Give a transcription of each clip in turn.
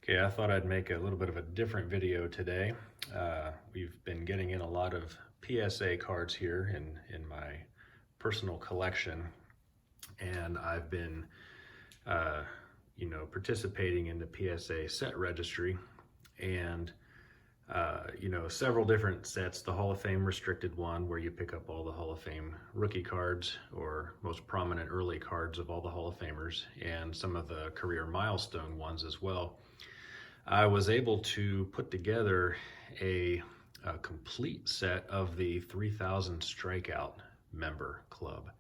Okay, I thought I'd make a little bit of a different video today. We've been getting in a lot of PSA cards here in my personal collection, and I've been, participating in the PSA set registry, and several different sets. The Hall of Fame restricted one, where you pick up all the Hall of Fame rookie cards or most prominent early cards of all the Hall of Famers, and some of the career milestone ones as well. I was able to put together a complete set of the 3000 Strikeout member club,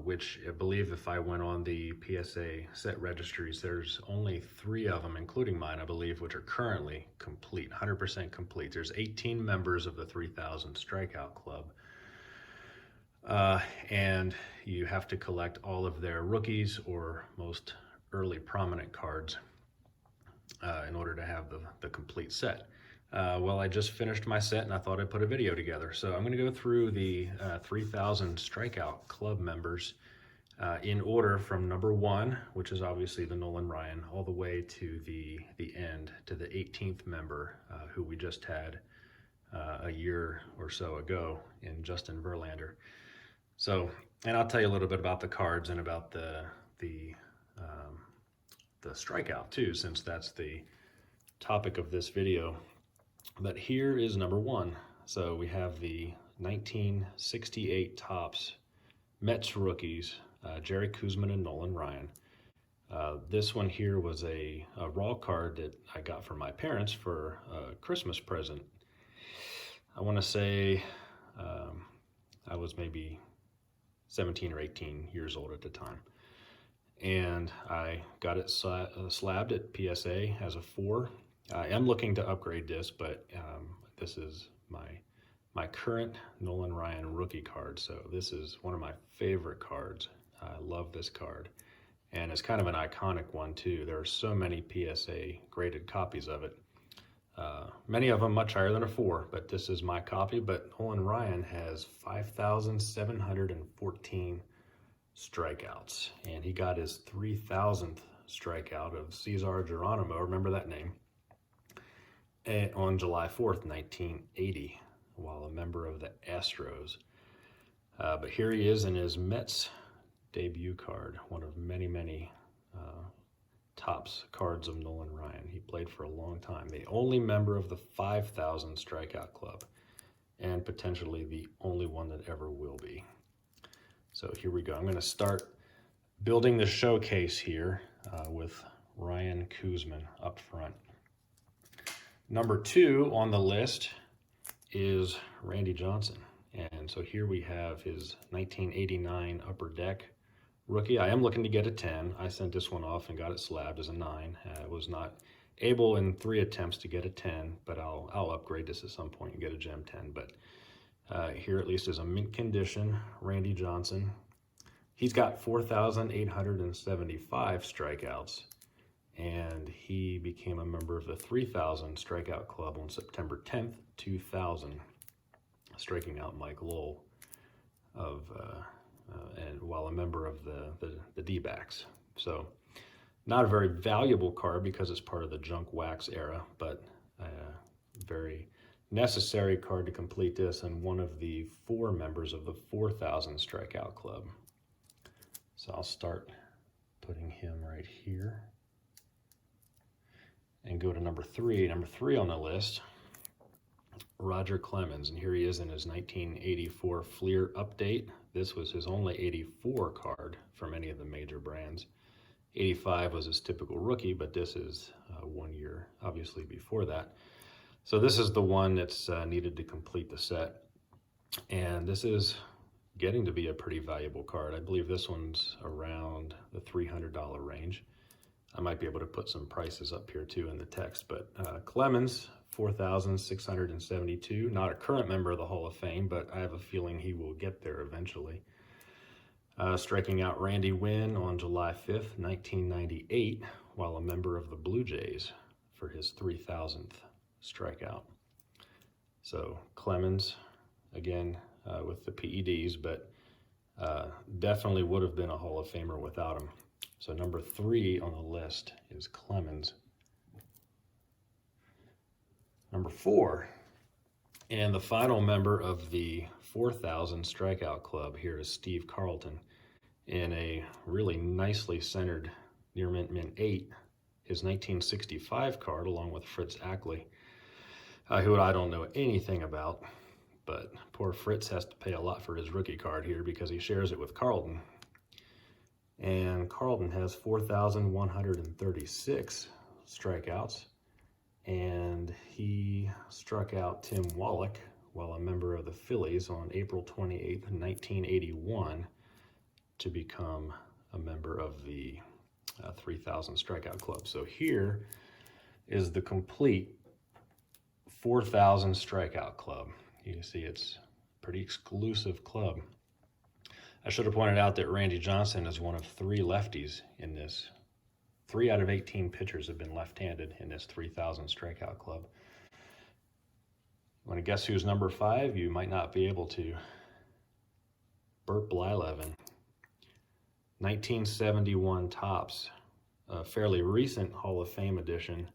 which I believe if I went on the PSA set registries, there's only 3 of them, including mine, I believe, which are currently complete, 100% complete. There's 18 members of the 3000 Strikeout Club. And you have to collect all of their rookies or most early prominent cards in order to have the complete set. Well, I just finished my set and I thought I'd put a video together. So I'm going to go through the 3000 Strikeout Club members in order from number 1, which is obviously the Nolan Ryan, all the way to the end, to the 18th member, who we just had a year or so ago in Justin Verlander. So, and I'll tell you a little bit about the cards and about the strikeout too, since that's the topic of this video. But here is number 1. So we have the 1968 Topps Mets rookies, Jerry Koosman and Nolan Ryan. This one here was a raw card that I got from my parents for a Christmas present. I want to say I was maybe 17 or 18 years old at the time. And I got it slabbed at PSA as a 4. I am looking to upgrade this, but this is my current Nolan Ryan rookie card. So this is one of my favorite cards. I love this card. And it's kind of an iconic one too. There are so many PSA graded copies of it. Many of them much higher than a 4, but this is my copy. But Nolan Ryan has 5,714 strikeouts, and he got his 3,000th strikeout of Cesar Geronimo, remember that name, on July 4th, 1980, while a member of the Astros. But here he is in his Mets debut card, one of many Topps cards of Nolan Ryan. He played for a long time, the only member of the 5,000 Strikeout Club, and potentially the only one that ever will be. So here we go. I'm going to start building the showcase here with Ryan Koosman up front. Number 2 on the list is Randy Johnson. And so here we have his 1989 Upper Deck rookie. I am looking to get a 10. I sent this one off and got it slabbed as a 9. I was not able in 3 attempts to get a 10, but I'll upgrade this at some point and get a Gem 10. But here at least is a mint condition Randy Johnson. He's got 4,875 strikeouts, and he became a member of the 3000 Strikeout Club on September 10th, 2000, striking out Mike Lowell and while a member of the D-backs. So not a very valuable card because it's part of the junk wax era, but very necessary card to complete this, and one of the 4 members of the 4,000 Strikeout Club. So I'll start putting him right here and go to number 3. Number 3 on the list, Roger Clemens, and here he is in his 1984 Fleer update. This was his only 84 card from any of the major brands. 85 was his typical rookie, but this is 1 year obviously before that. So this is the one that's needed to complete the set, and this is getting to be a pretty valuable card. I believe this one's around the $300 range. I might be able to put some prices up here too in the text, but Clemens, 4,672, not a current member of the Hall of Fame, but I have a feeling he will get there eventually. Striking out Randy Winn on July 5th, 1998, while a member of the Blue Jays for his 3,000th strikeout. So Clemens, again, with the PEDs, but definitely would have been a Hall of Famer without him. So number 3 on the list is Clemens. Number 4, and the final member of the 4,000 Strikeout Club here is Steve Carlton in a really nicely centered near mint 8, his 1965 card along with Fritz Ackley, who I don't know anything about, but poor Fritz has to pay a lot for his rookie card here because he shares it with Carlton. And Carlton has 4,136 strikeouts, and he struck out Tim Wallach while a member of the Phillies on April 28th, 1981, to become a member of the 3,000 Strikeout Club. So here is the complete 4,000 Strikeout Club. You can see it's a pretty exclusive club. I should have pointed out that Randy Johnson is one of 3 lefties in this. 3 out of 18 pitchers have been left-handed in this 3,000 Strikeout Club. Want to guess who's number 5? You might not be able to. Burt Blyleven. 1971 Topps, a fairly recent Hall of Fame edition.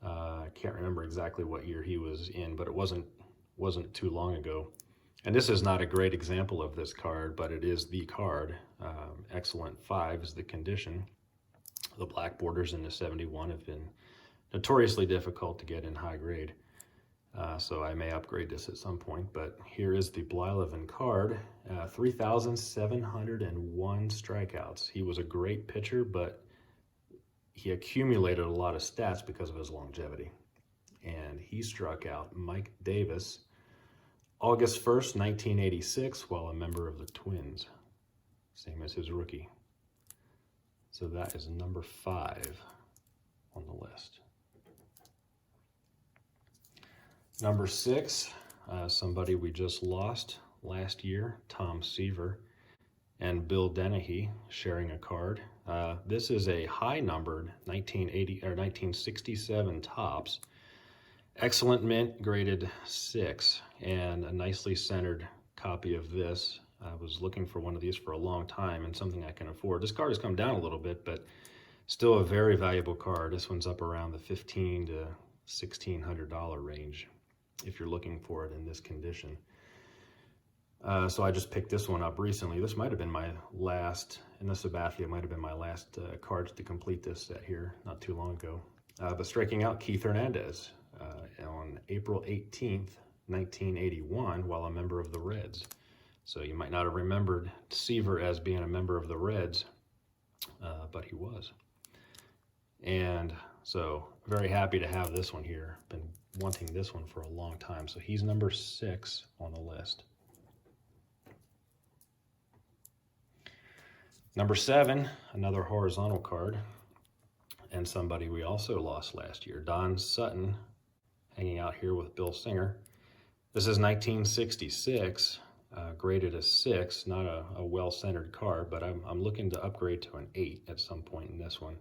I can't remember exactly what year he was in, but it wasn't too long ago. And this is not a great example of this card, but it is the card. Excellent 5 is the condition. The black borders in the 71 have been notoriously difficult to get in high grade. So I may upgrade this at some point, but here is the Blyleven card. 3,701 strikeouts. He was a great pitcher, but he accumulated a lot of stats because of his longevity. And he struck out Mike Davis August 1st, 1986, while a member of the Twins, same as his rookie. So that is number 5 on the list. Number 6, somebody we just lost last year, Tom Seaver and Bill Dennehy sharing a card. This is a high-numbered 1967 Topps. Excellent mint, graded 6, and a nicely centered copy of this. I was looking for one of these for a long time and something I can afford. This card has come down a little bit, but still a very valuable card. This one's up around the $1,500 to $1,600 range if you're looking for it in this condition. So I just picked this one up recently. This might have been my last, in the Sabathia, might have been my last cards to complete this set here not too long ago. But striking out Keith Hernandez on April 18th, 1981, while a member of the Reds. So you might not have remembered Seaver as being a member of the Reds, but he was. And so very happy to have this one here. Been wanting this one for a long time. So he's number 6 on the list. Number 7, another horizontal card, and somebody we also lost last year, Don Sutton, hanging out here with Bill Singer. This is 1966, graded a 6, not a well-centered card, but I'm looking to upgrade to an 8 at some point in this one.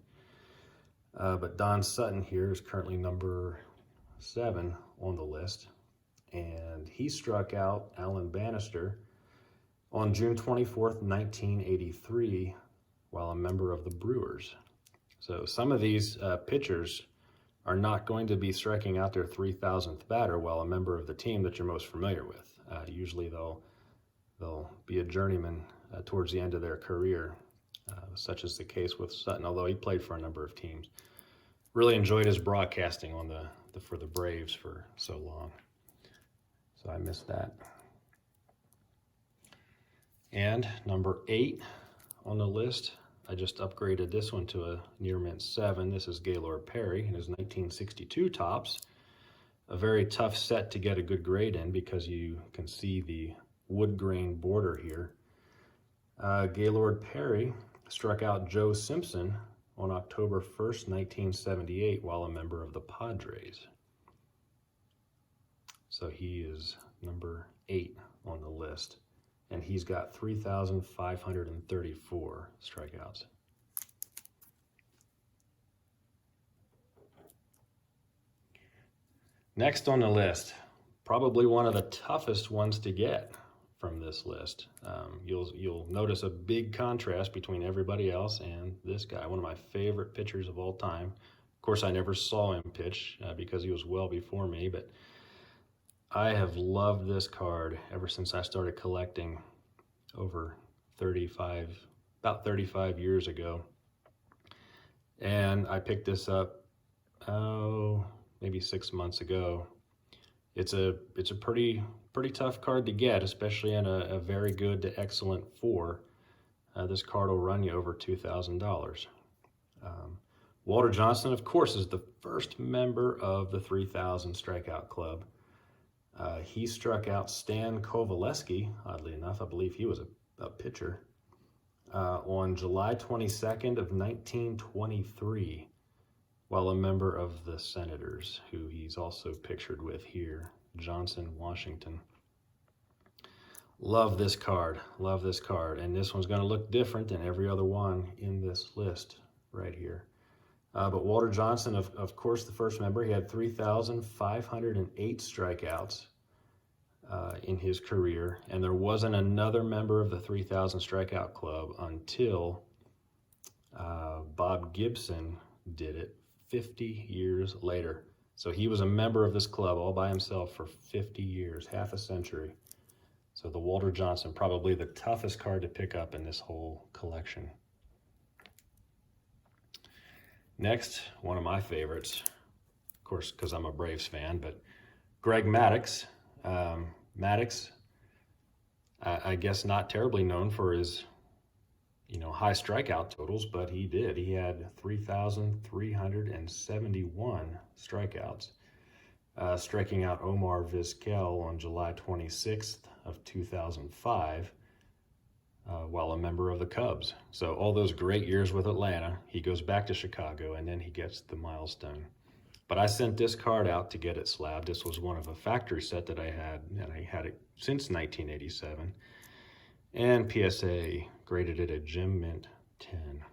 But Don Sutton here is currently number 7 on the list, and he struck out Alan Bannister on June 24th, 1983, while a member of the Brewers. So some of these pitchers are not going to be striking out their 3,000th batter while a member of the team that you're most familiar with. Usually they'll be a journeyman towards the end of their career, such as the case with Sutton, although he played for a number of teams. Really enjoyed his broadcasting on for the Braves for so long. So I missed that. And number 8 on the list, I just upgraded this one to a near mint 7. This is Gaylord Perry in his 1962 Topps. A very tough set to get a good grade in because you can see the wood grain border here. Gaylord Perry struck out Joe Simpson on October 1st, 1978, while a member of the Padres. So he is number 8 on the list. And he's got 3,534 strikeouts. Next on the list, probably one of the toughest ones to get from this list. You'll notice a big contrast between everybody else and this guy, one of my favorite pitchers of all time, Of course, I never saw him pitch because he was well before me, but I have loved this card ever since I started collecting over about 35 years ago. And I picked this up, maybe 6 months ago. It's a pretty tough card to get, especially in a very good to excellent 4. This card will run you over $2,000. Walter Johnson, of course, is the first member of the 3000 Strikeout Club. He struck out Stan Kovaleski, oddly enough. I believe he was a pitcher, on July 22nd of 1923, while a member of the Senators, who he's also pictured with here, Johnson, Washington. Love this card, and this one's going to look different than every other one in this list right here. But Walter Johnson, of course, the first member, he had 3,508 strikeouts in his career, and there wasn't another member of the 3000 Strikeout Club until Bob Gibson did it 50 years later. So he was a member of this club all by himself for 50 years, half a century. So the Walter Johnson, probably the toughest card to pick up in this whole collection. Next, one of my favorites, of course, because I'm a Braves fan, but Greg Maddux. Maddux, I guess not terribly known for his, high strikeout totals, but he did. He had 3,371 strikeouts, striking out Omar Vizquel on July 26th of 2005, while a member of the Cubs. So all those great years with Atlanta, he goes back to Chicago, and then he gets the milestone. But I sent this card out to get it slabbed. This was one of a factory set that I had, and I had it since 1987. And PSA graded it a Gem Mint 10.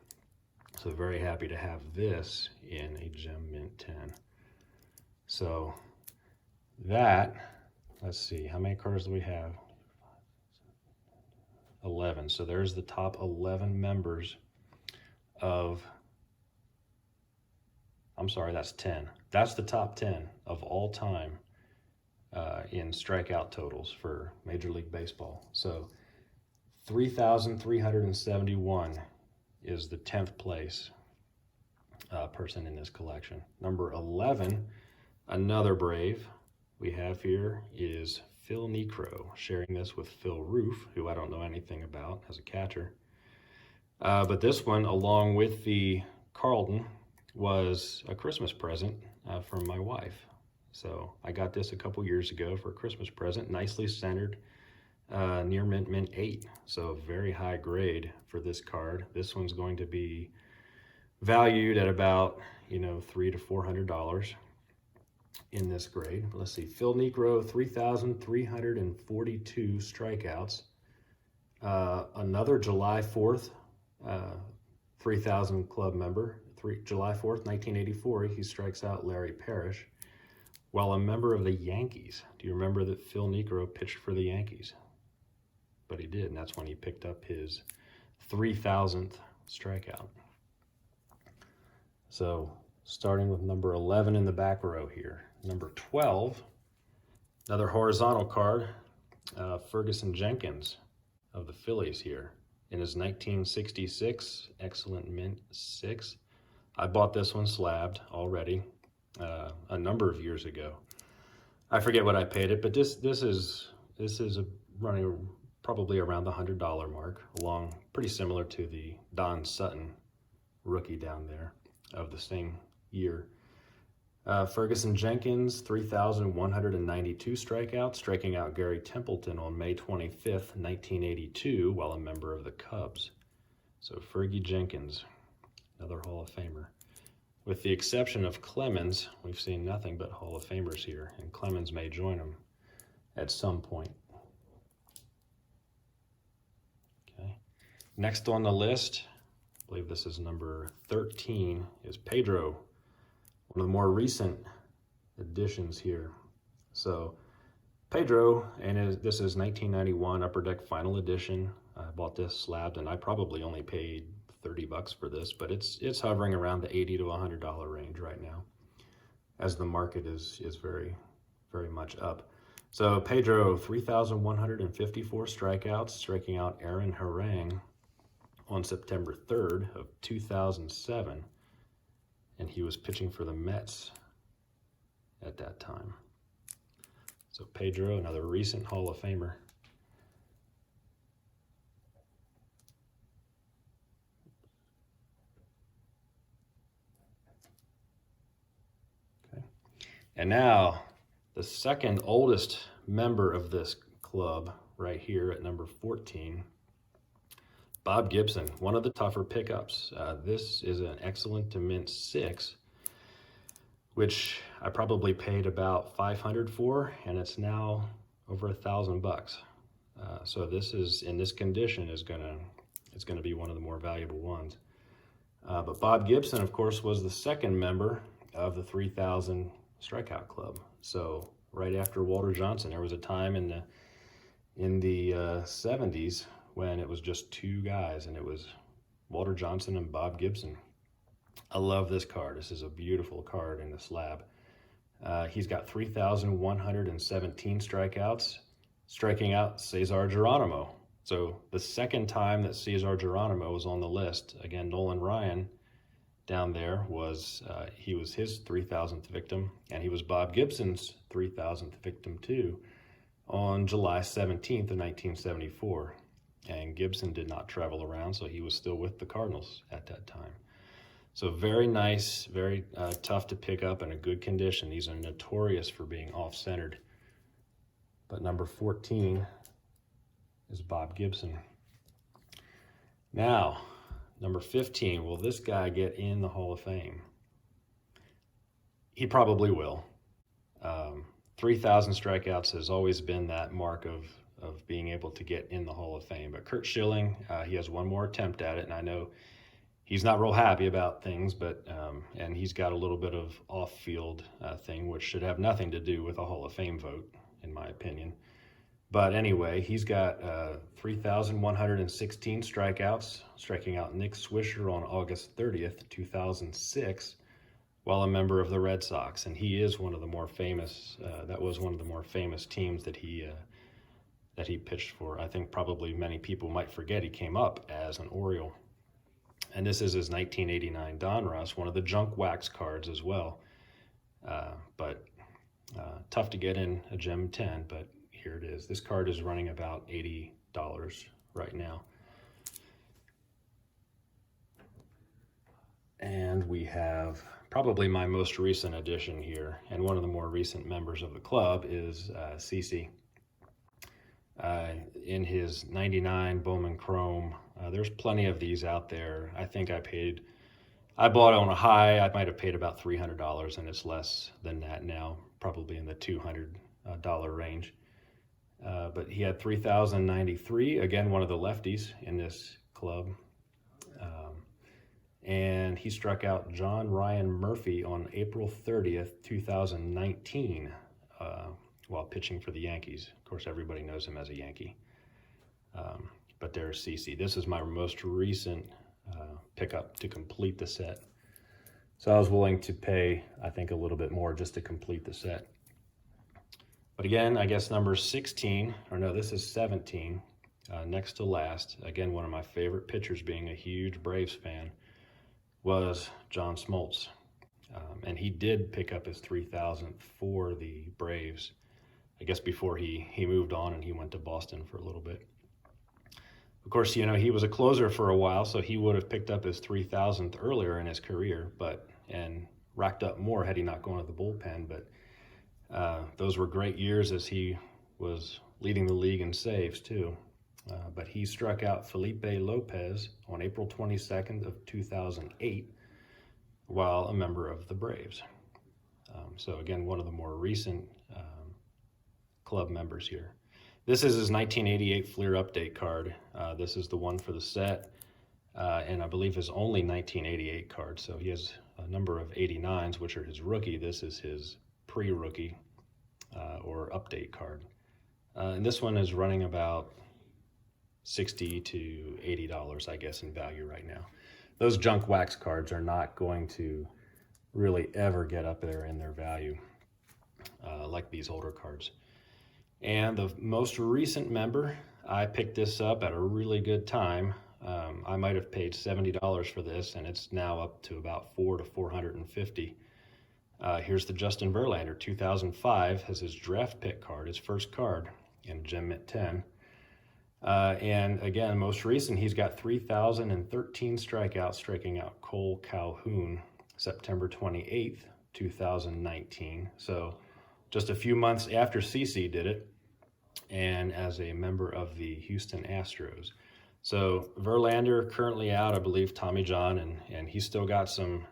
So very happy to have this in a Gem Mint 10. So that, let's see, how many cards do we have? 11. So there's the top 11 members of, I'm sorry, that's 10. That's the top 10 of all time in strikeout totals for Major League Baseball. So 3,371 is the 10th place person in this collection. Number 11, another Brave we have here is Phil Niekro, sharing this with Phil Roof, who I don't know anything about as a catcher. But this one, along with the Carlton, was a Christmas present from my wife. So I got this a couple years ago for a Christmas present, nicely centered, near mint 8. So very high grade for this card. This one's going to be valued at about, $300 to $400 in this grade. Let's see, Phil Niekro, 3,342 strikeouts. Another July 4th 3000 Club member, July 4th, 1984, he strikes out Larry Parrish while a member of the Yankees. Do you remember that Phil Niekro pitched for the Yankees? But he did, and that's when he picked up his 3,000th strikeout. So starting with number 11 in the back row here. Number 12, another horizontal card, Ferguson Jenkins of the Phillies here in his 1966 Excellent Mint 6. I bought this one slabbed already a number of years ago. I forget what I paid it, but this is running probably around the $100 mark, along pretty similar to the Don Sutton rookie down there of the same year. Ferguson Jenkins, 3,192 strikeouts, striking out Gary Templeton on May 25th, 1982, while a member of the Cubs. So Fergie Jenkins, another Hall of Famer. With the exception of Clemens, we've seen nothing but Hall of Famers here, and Clemens may join him at some point. Okay. Next on the list, I believe this is number 13, is Pedro, one of the more recent additions here. So Pedro, and this is 1991 Upper Deck Final Edition. I bought this slabbed, and I probably only paid 30 bucks for this, but it's hovering around the $80 to $100 range right now, as the market is very, very much up. So Pedro, 3,154 strikeouts, striking out Aaron Harang on September 3rd of 2007, and he was pitching for the Mets at that time. So Pedro, another recent Hall of Famer. Okay. And now, the second oldest member of this club right here at number 14, Bob Gibson, one of the tougher pickups. This is an excellent to mint 6, which I probably paid about $500 for, and it's now over $1,000. So this is, in this condition, it's gonna be one of the more valuable ones. But Bob Gibson, of course, was the second member of the 3,000 Strikeout Club. So right after Walter Johnson, there was a time in the 70s when it was just 2 guys, and it was Walter Johnson and Bob Gibson. I love this card. This is a beautiful card in the slab. He's got 3,117 strikeouts, striking out Cesar Geronimo. So the second time that Cesar Geronimo was on the list, again, Nolan Ryan down there was, he was his 3,000th victim, and he was Bob Gibson's 3,000th victim too, on July 17th of 1974. And Gibson did not travel around, so he was still with the Cardinals at that time. So very nice, very tough to pick up, in a good condition. These are notorious for being off-centered. But number 14 is Bob Gibson. Now, number 15, will this guy get in the Hall of Fame? He probably will. 3,000 strikeouts has always been that mark of being able to get in the Hall of Fame. But Curt Schilling, he has one more attempt at it, and I know he's not real happy about things, but and he's got a little bit of off-field thing, which should have nothing to do with a Hall of Fame vote, in my opinion. But anyway, he's got 3,116 strikeouts, striking out Nick Swisher on August 30th, 2006, while a member of the Red Sox. And he is one of the more famous, that was one of the more famous teams that he pitched for. I think probably many people might forget he came up as an Oriole. And this is his 1989 Donruss, one of the junk wax cards as well. But tough to get in a Gem 10, but here it is. This card is running about $80 right now. And we have probably my most recent addition here, and one of the more recent members of the club is CC. In his 99 Bowman Chrome, there's plenty of these out there. I think I bought on a high, I might have paid about $300, and it's less than that now, probably in the $200 range. But he had 3,093, again, one of the lefties in this club. And he struck out John Ryan Murphy on April 30th, 2019, while pitching for the Yankees. Of course, everybody knows him as a Yankee. But there's CC. This is my most recent pickup to complete the set. So I was willing to pay, I think, a little bit more just to complete the set. But again, I guess number 16, or no, this is 17, next to last. Again, one of my favorite pitchers, being a huge Braves fan, was John Smoltz. And he did pick up his 3,000th for the Braves, I guess before he moved on and he went to Boston for a little bit. Of course, you know, he was a closer for a while, so he would have picked up his 3,000th earlier in his career, and racked up more had he not gone to the bullpen. But those were great years as he was leading the league in saves too. But he struck out Felipe Lopez on April 22nd of 2008 while a member of the Braves. So again, one of the more recent club members here. This is his 1988 Fleer Update card. This is the one for the set, and I believe his only 1988 card. So he has a number of 89s, which are his rookie. This is his pre-rookie or update card. And this one is running about $60 to $80, I guess, in value right now. Those junk wax cards are not going to really ever get up there in their value like these older cards. And the most recent member, I picked this up at a really good time. I might have paid $70 for this, and it's now up to about $400 to $450. Here's the Justin Verlander, 2005, has his draft pick card, his first card, in Gem Mint 10. And again, most recent, he's got 3,013 strikeouts, striking out Cole Calhoun, September 28th, 2019. So just a few months after CC did it, and as a member of the Houston Astros. So Verlander currently out, I believe, Tommy John, and he's still got something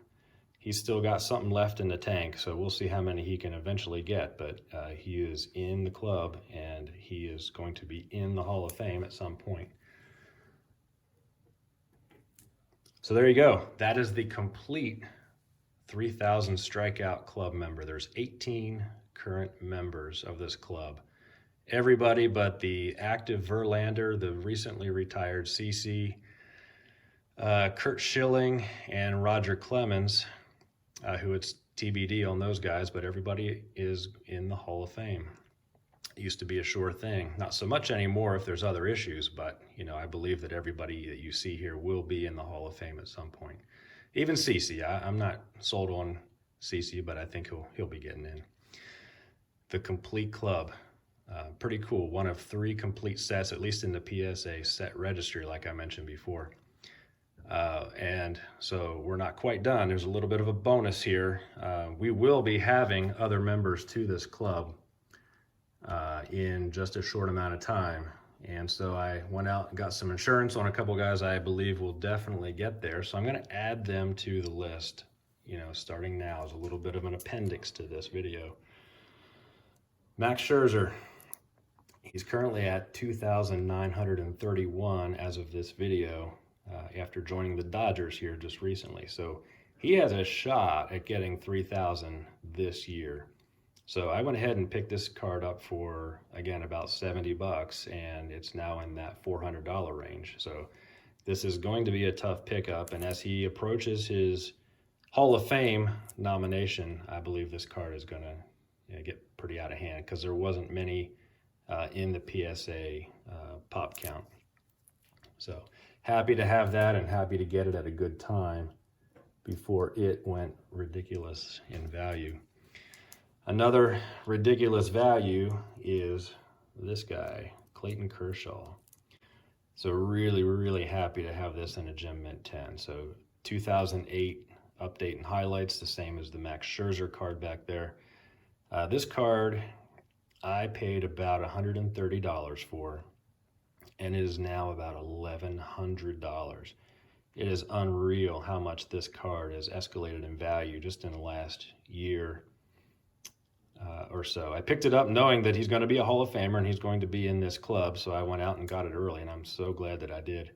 left in the tank. So we'll see how many he can eventually get, but he is in the club, and he is going to be in the Hall of Fame at some point. So there you go. That is the complete 3,000 Strikeout Club member. There's 18 current members of this club. Everybody but the active Verlander, the recently retired CC, Kurt Schilling, and Roger Clemens, who it's TBD on those guys, but everybody is in the Hall of Fame. It used to be a sure thing. Not so much anymore if there's other issues, but I believe that everybody that you see here will be in the Hall of Fame at some point. Even CC, I'm not sold on CC, but I think he'll be getting in. The complete club. Pretty cool. One of 3 complete sets, at least in the PSA set registry, like I mentioned before. And so we're not quite done. There's a little bit of a bonus here. We will be having other members to this club in just a short amount of time. And so I went out and got some insurance on a couple guys I believe will definitely get there. So I'm going to add them to the list, starting now, as a little bit of an appendix to this video. Max Scherzer. He's currently at 2,931 as of this video, after joining the Dodgers here just recently. So he has a shot at getting 3,000 this year. So I went ahead and picked this card up for, again, about $70, and it's now in that $400 range. So this is going to be a tough pickup, and as he approaches his Hall of Fame nomination, I believe this card is going to get pretty out of hand, because there wasn't many in the PSA pop count. So happy to have that, and happy to get it at a good time before it went ridiculous in value. Another ridiculous value is this guy, Clayton Kershaw. So really, really happy to have this in a Gem Mint 10. So 2008 update and highlights, the same as the Max Scherzer card back there. This card I paid about $130 for, and it is now about $1,100. It is unreal how much this card has escalated in value just in the last year or so. I picked it up knowing that he's going to be a Hall of Famer and he's going to be in this club, so I went out and got it early, and I'm so glad that I did.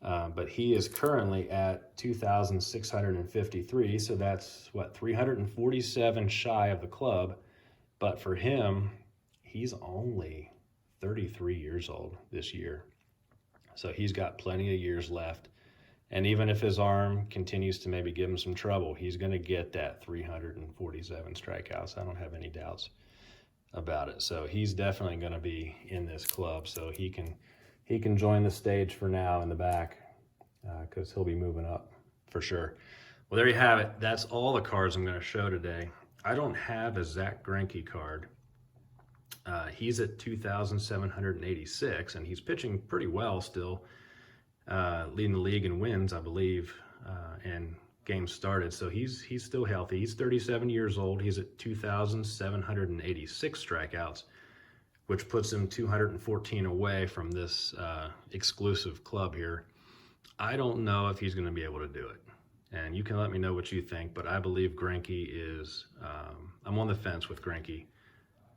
But he is currently at 2,653, so that's, 347 shy of the club. But for him, he's only 33 years old this year. So he's got plenty of years left. And even if his arm continues to maybe give him some trouble, he's going to get that 347 strikeouts. I don't have any doubts about it. So he's definitely going to be in this club. So he can join the stage for now in the back, because he'll be moving up for sure. Well, there you have it. That's all the cards I'm going to show today. I don't have a Zach Greinke card. He's at 2,786, and he's pitching pretty well still, leading the league in wins, I believe, and games started. So he's still healthy. He's 37 years old. He's at 2,786 strikeouts, which puts him 214 away from this exclusive club here. I don't know if he's going to be able to do it, and you can let me know what you think, but I believe Greinke is, I'm on the fence with Greinke.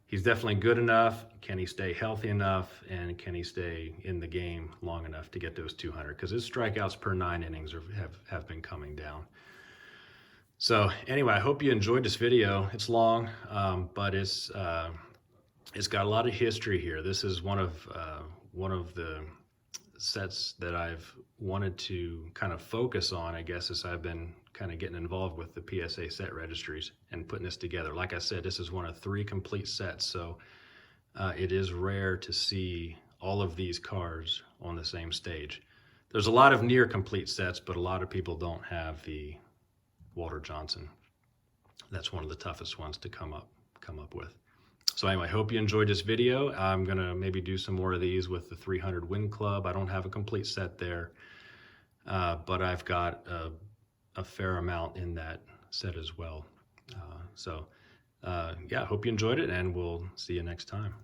He's definitely good enough. Can he stay healthy enough, and can he stay in the game long enough to get those 200? Because his strikeouts per 9 innings have been coming down. So anyway, I hope you enjoyed this video. It's long, but it's got a lot of history here. This is one of the sets that I've wanted to kind of focus on, I guess, as I've been kind of getting involved with the PSA set registries and putting this together. Like I said, this is one of 3 complete sets, so it is rare to see all of these cars on the same stage. There's a lot of near complete sets, but a lot of people don't have the Walter Johnson. That's one of the toughest ones to come up with. So anyway, hope you enjoyed this video. I'm gonna maybe do some more of these with the 300 Win Club. I don't have a complete set there, but I've got a fair amount in that set as well. Yeah, hope you enjoyed it, and we'll see you next time.